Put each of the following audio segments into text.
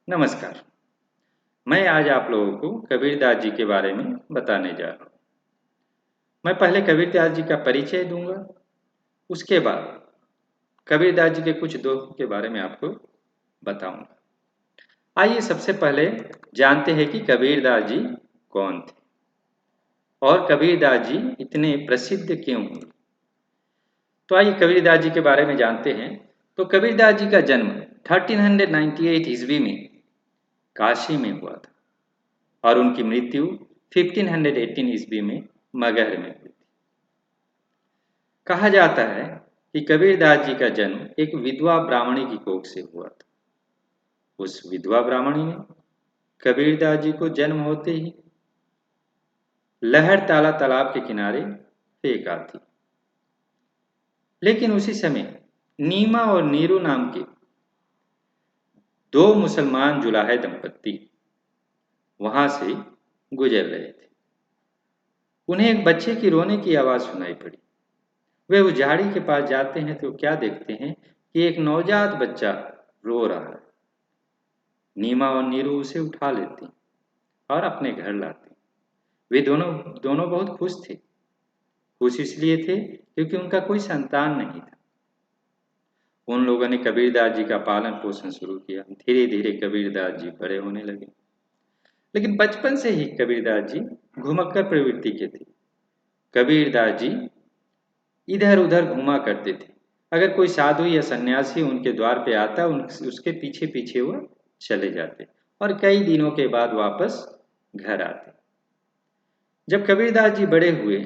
नमस्कार। मैं आज आप लोगों को कबीरदास जी के बारे में बताने जा रहा हूँ। मैं पहले कबीरदास जी का परिचय दूंगा, उसके बाद कबीरदास जी के कुछ दोहों के बारे में आपको बताऊंगा। आइए सबसे पहले जानते हैं कि कबीरदास जी कौन थे और कबीरदास जी इतने प्रसिद्ध क्यों हुए। तो आइए कबीरदास जी के बारे में जानते हैं। तो कबीरदास जी का जन्म 1398 ईस्वी में काशी में हुआ था और उनकी मृत्यु 1518 ईस्वी में मगहर में हुई। कहा जाता है कि कबीरदास जी का जन्म एक विधवा ब्राह्मणी की कोख से हुआ था। उस विधवा ब्राह्मणी ने कबीरदास जी को जन्म होते ही लहर ताला तालाब के किनारे फेंका थी। लेकिन उसी समय नीमा और नीरू नाम के दो मुसलमान जुलाहे दंपत्ति वहां से गुजर रहे थे। उन्हें एक बच्चे की रोने की आवाज सुनाई पड़ी। वे उस झाड़ी के पास जाते हैं तो क्या देखते हैं कि एक नवजात बच्चा रो रहा है। नीमा और नीरू उसे उठा लेते हैं और अपने घर लाते हैं। वे दोनों दोनों बहुत खुश थे। खुश इसलिए थे क्योंकि उनका कोई संतान नहीं था। उन लोगों ने कबीरदास जी का पालन पोषण शुरू किया। धीरे धीरे कबीरदास जी बड़े होने लगे। लेकिन बचपन से ही कबीरदास जी घुमक्कर प्रवृत्ति के थे। कबीरदास जी इधर उधर घूमा करते थे। अगर कोई साधु या सन्यासी उनके द्वार पे आता उसके पीछे पीछे वो चले जाते और कई दिनों के बाद वापस घर आते। जब कबीरदास जी बड़े हुए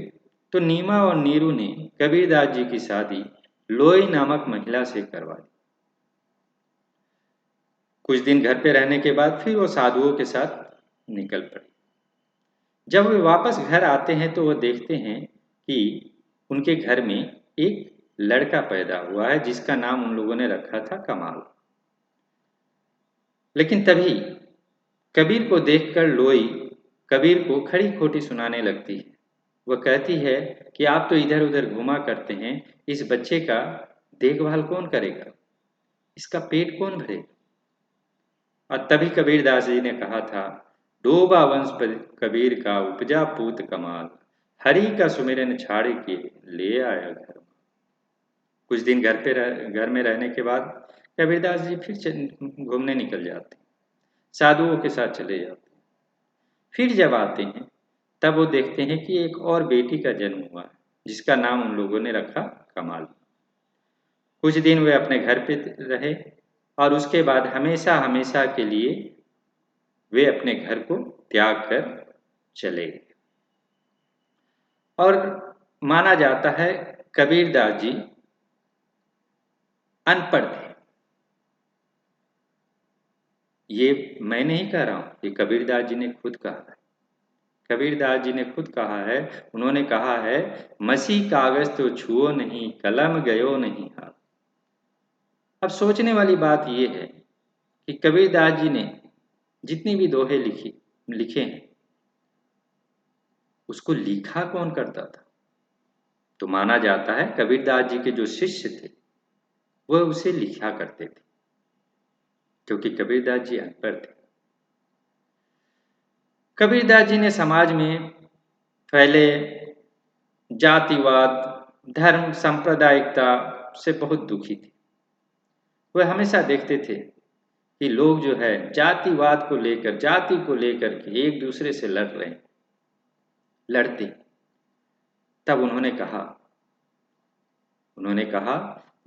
तो नीमा और नीरू ने कबीरदास जी की शादी लोई नामक महिला से करवा दी। कुछ दिन घर पे रहने के बाद फिर वो साधुओं के साथ निकल पड़े। जब वे वापस घर आते हैं तो वो देखते हैं कि उनके घर में एक लड़का पैदा हुआ है जिसका नाम उन लोगों ने रखा था कमाल। लेकिन तभी कबीर को देखकर लोई कबीर को खड़ी खोटी सुनाने लगती है। वह कहती है कि आप तो इधर उधर घुमा करते हैं, इस बच्चे का देखभाल कौन करेगा, इसका पेट कौन भरेगा। और तभी कबीरदास जी ने कहा था, डोबा वंश पर कबीर का उपजा पूत कमाल, हरि का सुमिरन छाड़ के ले आया घर। कुछ दिन घर में रहने के बाद कबीरदास जी फिर घूमने निकल जाते, साधुओं के साथ चले जाते। फिर जब आते हैं तब वो देखते हैं कि एक और बेटी का जन्म हुआ है जिसका नाम उन लोगों ने रखा कमाल। कुछ दिन वे अपने घर पे रहे और उसके बाद हमेशा हमेशा के लिए वे अपने घर को त्याग कर चले गए। और माना जाता है कबीरदास जी अनपढ़ थे। ये मैं नहीं कह रहा हूं, ये कबीरदास जी ने खुद कहा है। कबीरदास जी ने खुद कहा है, उन्होंने कहा है, मसी कागज तो छुओ नहीं, कलम गयो नहीं हाथ। अब सोचने वाली बात यह है कि कबीरदास जी ने जितनी भी दोहे लिखे हैं उसको लिखा कौन करता था। तो माना जाता है कबीरदास जी के जो शिष्य थे वह उसे लिखा करते थे, क्योंकि कबीरदास जी अनपढ़ थे। कबीरदास जी ने समाज में फैले जातिवाद, धर्म, सांप्रदायिकता से बहुत दुखी थे। वह हमेशा देखते थे कि लोग जो है जातिवाद को लेकर, जाति को लेकर के एक दूसरे से लड़ते। तब उन्होंने कहा,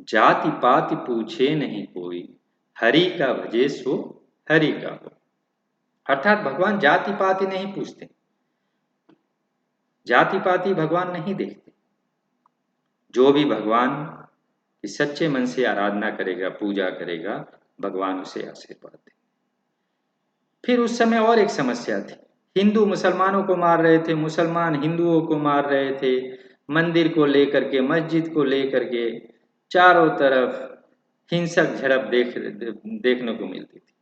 जाति पाति पूछे नहीं कोई, हरि का भजे सो हरि का हो। अर्थात भगवान जाति पाति नहीं पूछते, जाति पाति भगवान नहीं देखते। जो भी भगवान की सच्चे मन से आराधना करेगा, पूजा करेगा, भगवान उसे आशीर्वाद दे। फिर उस समय और एक समस्या थी, हिंदू मुसलमानों को मार रहे थे, मुसलमान हिंदुओं को मार रहे थे। मंदिर को लेकर के, मस्जिद को लेकर के चारों तरफ हिंसक झड़प देखने को मिलती थी।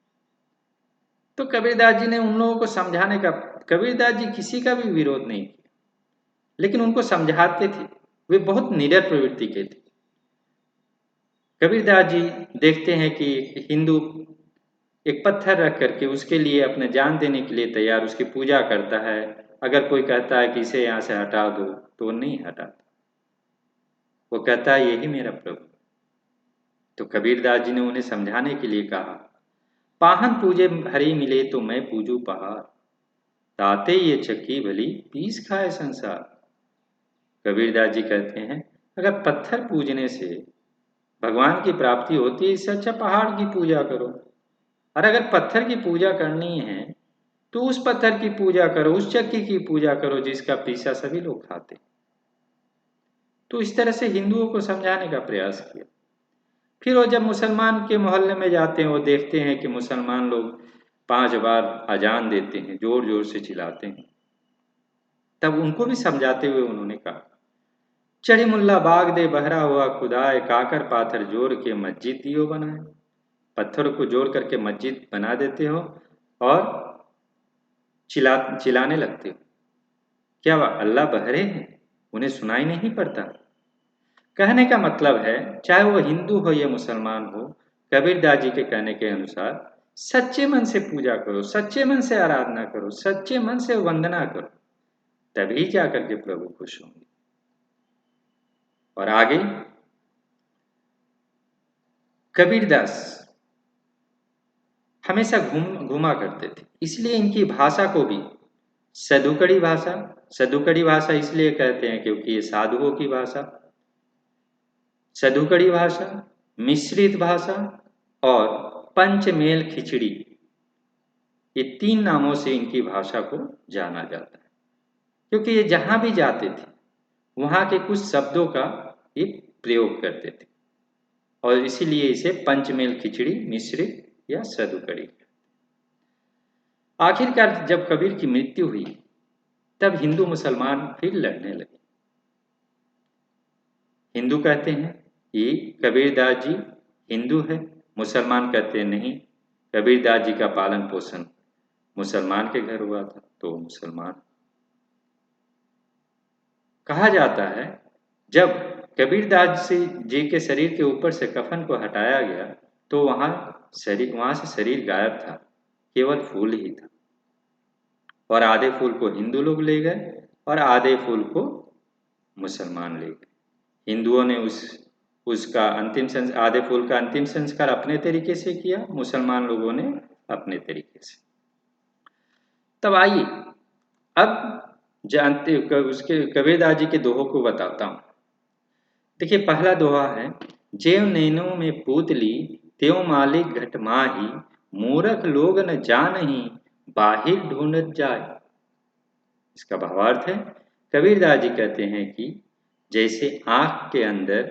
तो कबीरदास जी ने उन लोगों को समझाने का, कबीरदास जी किसी का भी विरोध नहीं किया, लेकिन उनको समझाते थे। वे बहुत निडर प्रवृत्ति के थे। कबीरदास जी देखते हैं कि हिंदू एक पत्थर रख करके उसके लिए अपने जान देने के लिए तैयार उसकी पूजा करता है। अगर कोई कहता है कि इसे यहाँ से हटा दो तो वो नहीं हटाता, वो कहता है यही मेरा प्रभु। तो कबीरदास जी ने उन्हें समझाने के लिए कहा, पाहन पूजे हरि मिले तो मैं पूजू पहाड़, ताते ये चक्की भली पीस खाए संसार। कबीरदास जी कहते हैं अगर पत्थर पूजने से भगवान की प्राप्ति होती है, इससे अच्छा पहाड़ की पूजा करो। और अगर पत्थर की पूजा करनी है तो उस पत्थर की पूजा करो, उस चक्की की पूजा करो जिसका पीसा सभी लोग खाते। तो इस तरह से हिंदुओं को समझाने का प्रयास किया। फिर वो जब मुसलमान के मोहल्ले में जाते हैं, वो देखते हैं कि मुसलमान लोग 5 बार अजान देते हैं, जोर जोर से चिल्लाते हैं। तब उनको भी समझाते हुए उन्होंने कहा, चढ़ी मुल्ला बाग दे बहरा हुआ खुदाए, काकर पाथर जोड़ के मस्जिद दियो बनाए। पत्थरों को जोड़ करके मस्जिद बना देते हो और चिल्लाने लगते हो। क्या वह अल्लाह बहरे हैं, उन्हें सुनाई नहीं पड़ता? कहने का मतलब है चाहे वो हिंदू हो या मुसलमान हो, कबीरदास जी के कहने के अनुसार सच्चे मन से पूजा करो, सच्चे मन से आराधना करो, सच्चे मन से वंदना करो, तभी जाकर के प्रभु खुश होंगे। और आगे कबीरदास हमेशा घूमा करते थे, इसलिए इनकी भाषा को भी सदुकड़ी भाषा, सदुकड़ी भाषा इसलिए कहते हैं क्योंकि ये साधुओं की भाषा, सदुकड़ी भाषा, मिश्रित भाषा और पंचमेल खिचड़ी, ये 3 नामों से इनकी भाषा को जाना जाता है। क्योंकि ये जहां भी जाते थे वहां के कुछ शब्दों का ये प्रयोग करते थे और इसीलिए इसे पंचमेल खिचड़ी, मिश्रित या सदुकड़ी। आखिरकार जब कबीर की मृत्यु हुई तब हिंदू मुसलमान फिर लड़ने लगे। हिंदू कहते हैं कि कबीरदास जी हिंदू है, मुसलमान कहते हैं नहीं, कबीरदास जी का पालन पोषण मुसलमान के घर हुआ था तो मुसलमान। कहा जाता है जब कबीरदास जी के शरीर के ऊपर से कफन को हटाया गया तो वहां से शरीर गायब था, केवल फूल ही था। और आधे फूल को हिंदू लोग ले गए और आधे फूल को मुसलमान ले गए। हिंदुओं ने उसका आधे फूल का अंतिम संस्कार अपने तरीके से किया, मुसलमान लोगों ने अपने तरीके से। तब आइए अब जानते उसके कबीरदास जी के दोहों को बताता हूं। देखिए पहला दोहा है, जेव नैनो में पूतली त्यों मालिक घट माही, मूर्ख लोग न जानही बाहिर ढूंढत जाए। इसका भावार्थ है कबीरदास जी कहते हैं कि जैसे आंख के अंदर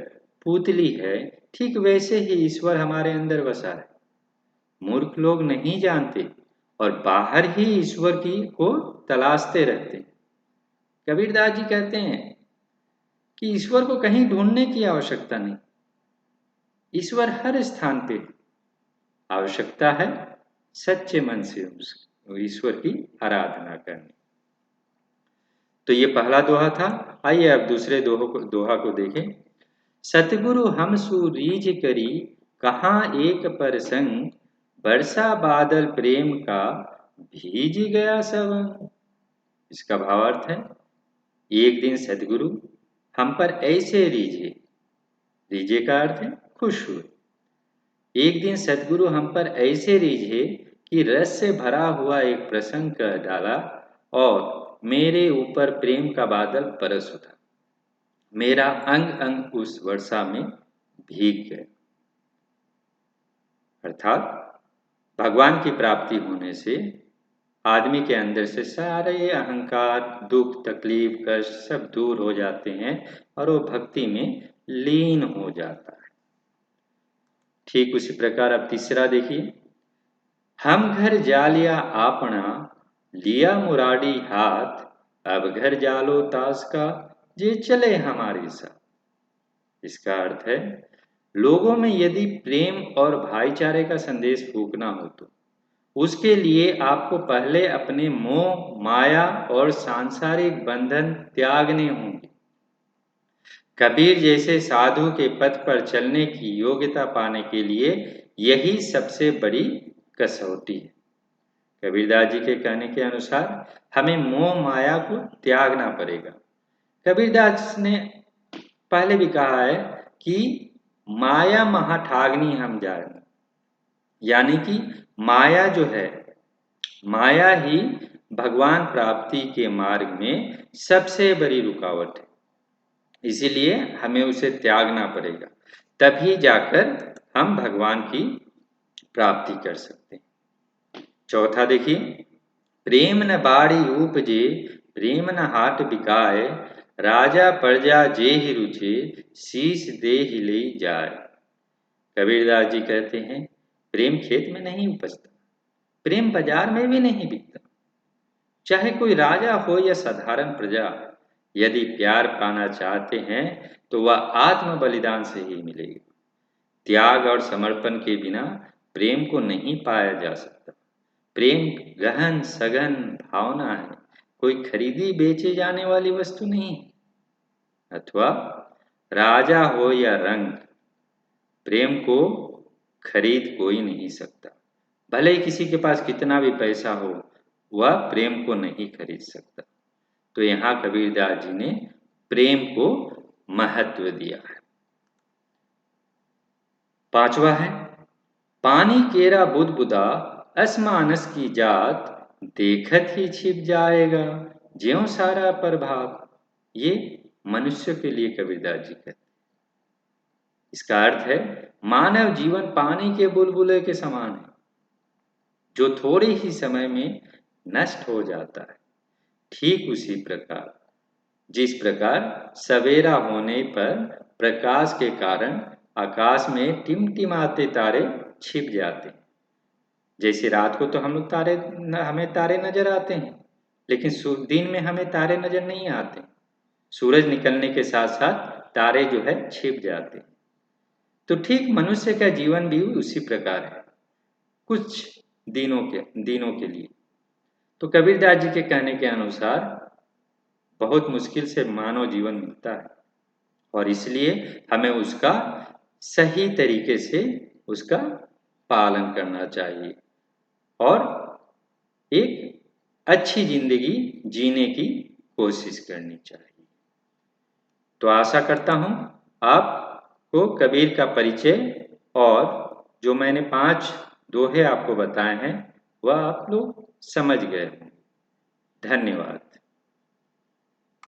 पुतली है, ठीक वैसे ही ईश्वर हमारे अंदर बसा है। मूर्ख लोग नहीं जानते और बाहर ही ईश्वर की को तलाशते रहते। कबीरदास जी कहते हैं कि ईश्वर को कहीं ढूंढने की आवश्यकता नहीं, ईश्वर हर स्थान पे। आवश्यकता है सच्चे मन से उस ईश्वर की आराधना करनी। तो ये पहला दोहा था। आइए अब दूसरे दोहा को देखें। सतगुरु हम सुरीज करी कहाँ एक परसंग, बरसा बादल प्रेम का भीज गया सवंग। इसका भावार्थ है एक दिन सतगुरु हम पर ऐसे रीझे, रीझे का अर्थ है खुश हुए। एक दिन सतगुरु हम पर ऐसे रीझे कि रस से भरा हुआ एक प्रसंग कह डाला और मेरे ऊपर प्रेम का बादल बरस उठा, मेरा अंग अंग उस वर्षा में भीग गए। अर्थात भगवान की प्राप्ति होने से आदमी के अंदर से सारे अहंकार, दुख, तकलीफ, कष्ट सब दूर हो जाते हैं और वो भक्ति में लीन हो जाता है। ठीक उसी प्रकार अब तीसरा देखिए, हम घर जालिया आपना लिया मुरारी हाथ, अब घर जालो ताश का जे चले हमारे साथ। इसका अर्थ है लोगों में यदि प्रेम और भाईचारे का संदेश फूंकना हो तो उसके लिए आपको पहले अपने मोह, माया और सांसारिक बंधन त्यागने होंगे। कबीर जैसे साधु के पथ पर चलने की योग्यता पाने के लिए यही सबसे बड़ी कसौटी है। कबीरदास जी के कहने के अनुसार हमें मोह माया को त्यागना पड़ेगा। कबीरदास ने पहले भी कहा है कि माया महाठाग्नि हम जाने, यानी कि माया जो है, माया ही भगवान प्राप्ति के मार्ग में सबसे बड़ी रुकावट है। इसीलिए हमें उसे त्यागना पड़ेगा, तभी जाकर हम भगवान की प्राप्ति कर सकते हैं। चौथा देखिए, प्रेम न बाड़ी उपजे, प्रेम न हाट बिकाए, राजा प्रजा जे ही रुचे, शीश दे ही ले जाए। कबीरदास जी कहते हैं, प्रेम खेत में नहीं उपजता, प्रेम बाजार में भी नहीं बिकता। चाहे कोई राजा हो या साधारण प्रजा, यदि प्यार पाना चाहते हैं तो वह आत्म बलिदान से ही मिलेगा। त्याग और समर्पण के बिना प्रेम को नहीं पाया जा सकता। प्रेम गहन सघन भावना है, कोई खरीदी बेचे जाने वाली वस्तु नहीं। अथवा राजा हो या रंग, प्रेम को खरीद कोई नहीं सकता। भले ही किसी के पास कितना भी पैसा हो, वह प्रेम को नहीं खरीद सकता। तो यहाँ कबीरदास जी ने प्रेम को महत्व दिया है। पांचवा है, पानी केरा बुदबुदा, असमानस की जात, देखत ही छिप जाएगा ज्यों सारा प्रभात। ये मनुष्य के लिए कबीरदास जी कहते हैं। इसका अर्थ है, मानव जीवन पानी के बुलबुले के समान है, जो थोड़े ही समय में नष्ट हो जाता है। ठीक उसी प्रकार, जिस प्रकार सवेरा होने पर प्रकाश के कारण आकाश में टिमटिमाते तारे छिप जाते हैं। जैसे रात को तो हमें तारे नजर आते हैं, लेकिन दिन में हमें तारे नजर नहीं आते। सूरज निकलने के साथ साथ तारे जो है छिप जाते हैं। तो ठीक मनुष्य का जीवन भी उसी प्रकार है, कुछ दिनों के लिए। तो कबीरदास जी के कहने के अनुसार बहुत मुश्किल से मानव जीवन मिलता है, और इसलिए हमें उसका सही तरीके से उसका पालन करना चाहिए और एक अच्छी जिंदगी जीने की कोशिश करनी चाहिए। तो आशा करता हूँ आपको कबीर का परिचय और जो मैंने 5 दोहे आपको बताए हैं वह आप लोग समझ गए होंगे। धन्यवाद।